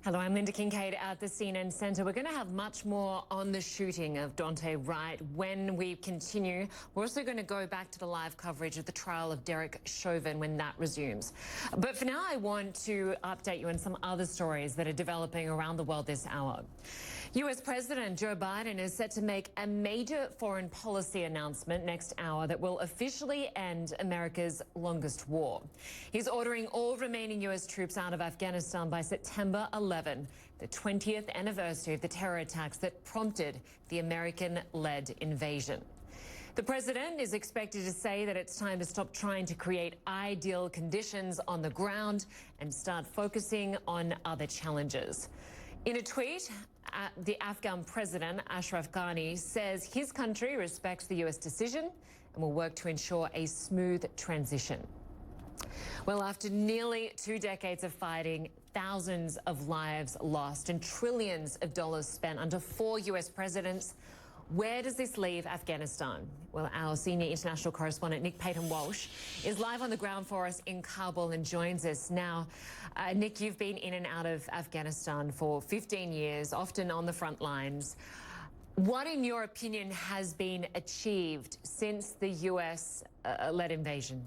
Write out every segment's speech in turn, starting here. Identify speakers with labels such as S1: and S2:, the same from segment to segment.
S1: Hello, I'm Lynda Kinkade at the CNN Centre. We're going to have much more on the shooting of Daunte Wright when we continue. We're also going to go back to the live coverage of the trial of Derek Chauvin when that resumes. But for now, I want to update you on some other stories that are developing around the world this hour. US President Joe Biden is set to make a major foreign policy announcement next hour that will officially end America's longest war. He's ordering all remaining US troops out of Afghanistan by September 11, the 20th anniversary of the terror attacks that prompted the American-led invasion. The president is expected to say that it's time to stop trying to create ideal conditions on the ground and start focusing on other challenges. In a tweet, the Afghan president, Ashraf Ghani, says his country respects the US decision and will work to ensure a smooth transition. Well, after nearly 2 decades of fighting, thousands of lives lost and trillions of dollars spent under 4 US presidents, where does this leave Afghanistan? Well, our senior international correspondent, Nick Paton-Walsh, is live on the ground for us in Kabul and joins us now. Nick, you've been in and out of Afghanistan for 15 years, often on the front lines. What, in your opinion, has been achieved since the US-led invasion?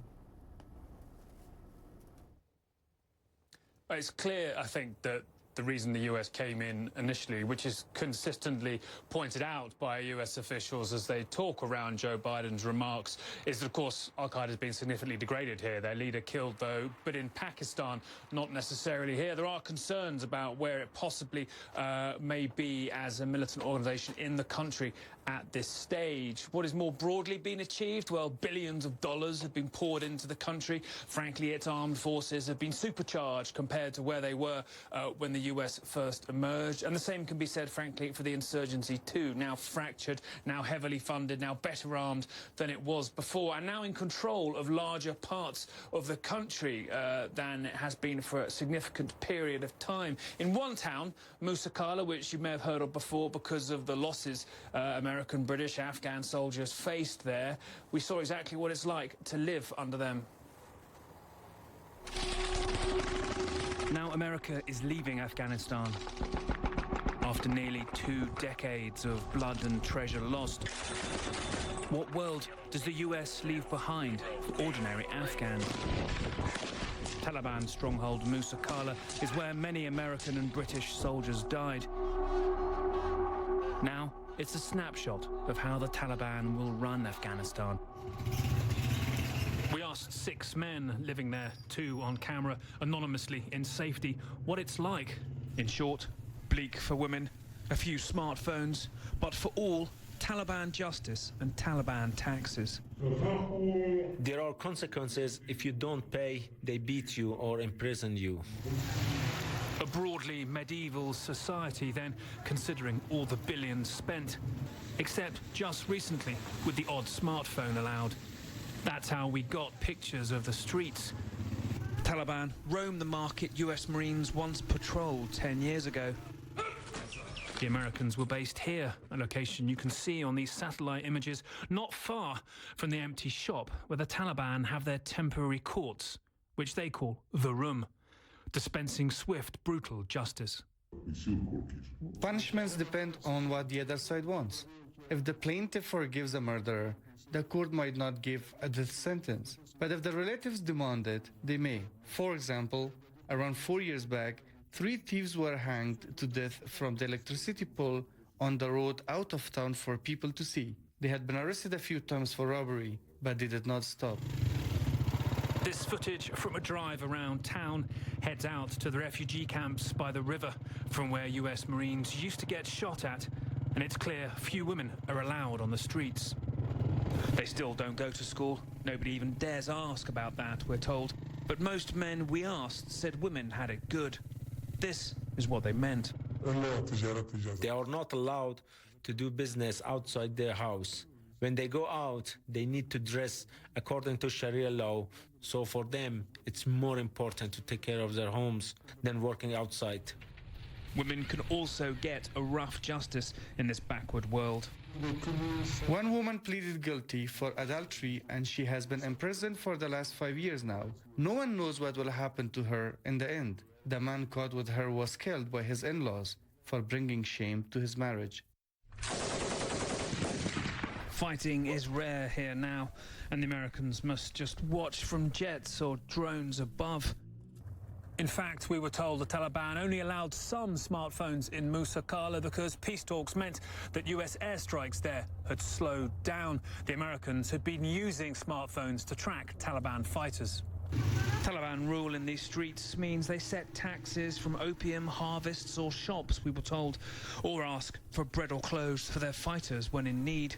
S2: It's clear, I think, that the reason the US came in initially, which is consistently pointed out by US officials as they talk around Joe Biden's remarks, is that, of course, al-Qaeda has been significantly degraded here. Their leader killed, though, but in Pakistan, not necessarily here. There are concerns about where it possibly may be as a militant organization in the country at this stage. What has more broadly been achieved? Well, billions of dollars have been poured into the country. Frankly, its armed forces have been supercharged compared to where they were when the US first emerged. And the same can be said, frankly, for the insurgency too. Now fractured, now heavily funded, now better armed than it was before, and now in control of larger parts of the country than it has been for a significant period of time. In one town, Musa Qala, which you may have heard of before because of the losses American, British, Afghan soldiers faced there, we saw exactly what it's like to live under them. Now America is leaving Afghanistan. After nearly 2 decades of blood and treasure lost, what world does the US leave behind for ordinary Afghans? Taliban stronghold Musa Qala is where many American and British soldiers died. Now it's a snapshot of how the Taliban will run Afghanistan. We asked 6 men living there, 2 on camera, anonymously in safety, what it's like. In short, bleak for women, a few smartphones, but for all, Taliban justice and Taliban taxes.
S3: There are consequences. If you don't pay, they beat you or imprison you.
S2: A broadly medieval society then, considering all the billions spent, except just recently with the odd smartphone allowed. That's how we got pictures of the streets. Taliban roam the market US Marines once patrolled 10 years ago. The Americans were based here, a location you can see on these satellite images, not far from the empty shop where the Taliban have their temporary courts, which they call the room, dispensing swift, brutal justice.
S4: Punishments depend on what the other side wants. If the plaintiff forgives a murderer, the court might not give a death sentence. But if the relatives demand it, they may. For example, around 4 years back, 3 thieves were hanged to death from the electricity pole on the road out of town for people to see. They had been arrested a few times for robbery, but they did not stop.
S2: This footage from a drive around town heads out to the refugee camps by the river, from where US Marines used to get shot at, and it's clear few women are allowed on the streets. They still don't go to school. Nobody even dares ask about that, we're told. But most men we asked said women had it good. This is what they meant.
S3: They are not allowed to do business outside their house. When they go out, they need to dress according to Sharia law. So for them, it's more important to take care of their homes than working outside.
S2: Women can also get a rough justice in this backward world.
S4: One woman pleaded guilty for adultery and she has been imprisoned for the last 5 years now. No one knows what will happen to her in the end. The man caught with her was killed by his in-laws for bringing shame to his marriage.
S5: Fighting is rare here now, and the Americans must just watch from jets or drones above.
S2: In fact, we were told the Taliban only allowed some smartphones in Musa Qala because peace talks meant that US airstrikes there had slowed down. The Americans had been using smartphones to track Taliban fighters.
S5: Taliban rule in these streets means they set taxes from opium harvests or shops, we were told, or ask for bread or clothes for their fighters when in need.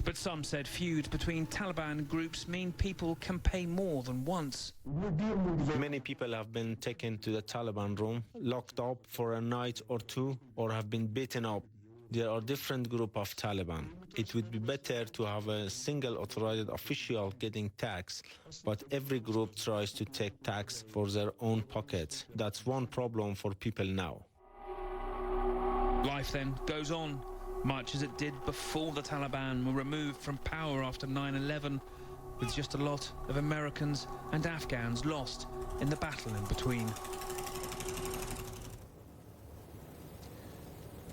S5: But some said feuds between Taliban groups mean people can pay more than once.
S3: Many people have been taken to the Taliban room, locked up for a night or two, or have been beaten up. There are different groups of Taliban. It would be better to have a single authorized official getting tax, but every group tries to take tax for their own pockets. That's one problem for people now.
S5: Life then goes on, much as it did before the Taliban were removed from power after 9/11, with just a lot of Americans and Afghans lost in the battle in between.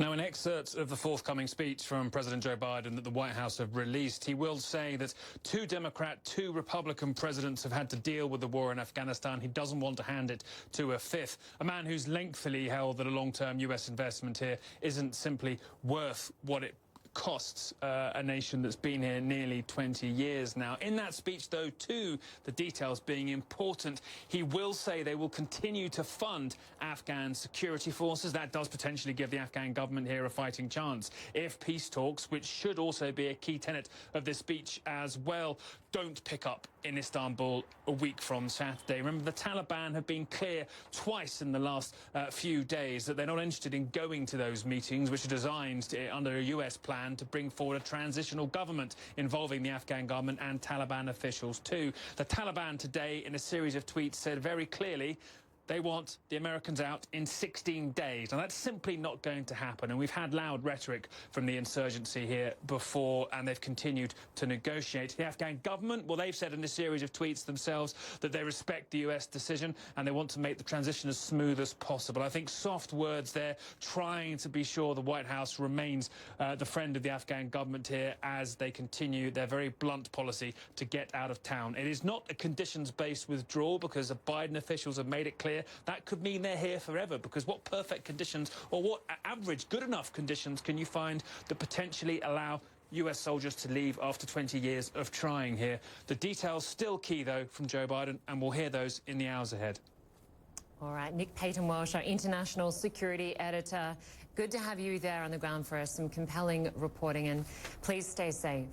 S2: Now, in excerpts of the forthcoming speech from President Joe Biden that the White House have released, he will say that 2 Democrat, 2 Republican presidents have had to deal with the war in Afghanistan. He doesn't want to hand it to a 5th, a man who's lengthily held that a long-term US investment here isn't simply worth what it costs a nation that's been here nearly 20 years now. In that speech, though, too, the details being important, he will say they will continue to fund Afghan security forces. That does potentially give the Afghan government here a fighting chance if peace talks, which should also be a key tenet of this speech as well, don't pick up in Istanbul a week from Saturday. Remember, the Taliban have been clear twice in the last few days that they're not interested in going to those meetings, which are designed under a US plan to bring forward a transitional government involving the Afghan government and Taliban officials too. The Taliban today, in a series of tweets, said very clearly they want the Americans out in 16 days. Now, that's simply not going to happen. And we've had loud rhetoric from the insurgency here before, and they've continued to negotiate. The Afghan government, well, they've said in a series of tweets themselves that they respect the US decision and they want to make the transition as smooth as possible. I think soft words there, trying to be sure the White House remains the friend of the Afghan government here as they continue their very blunt policy to get out of town. It is not a conditions-based withdrawal because the Biden officials have made it clear that could mean they're here forever, because what perfect conditions or what average good enough conditions can you find that potentially allow US soldiers to leave after 20 years of trying here? The details still key, though, from Joe Biden, and we'll hear those in the hours ahead.
S1: All right, Nick Paton-Walsh, our international security editor. Good to have you there on the ground for us. Some compelling reporting, and please stay safe.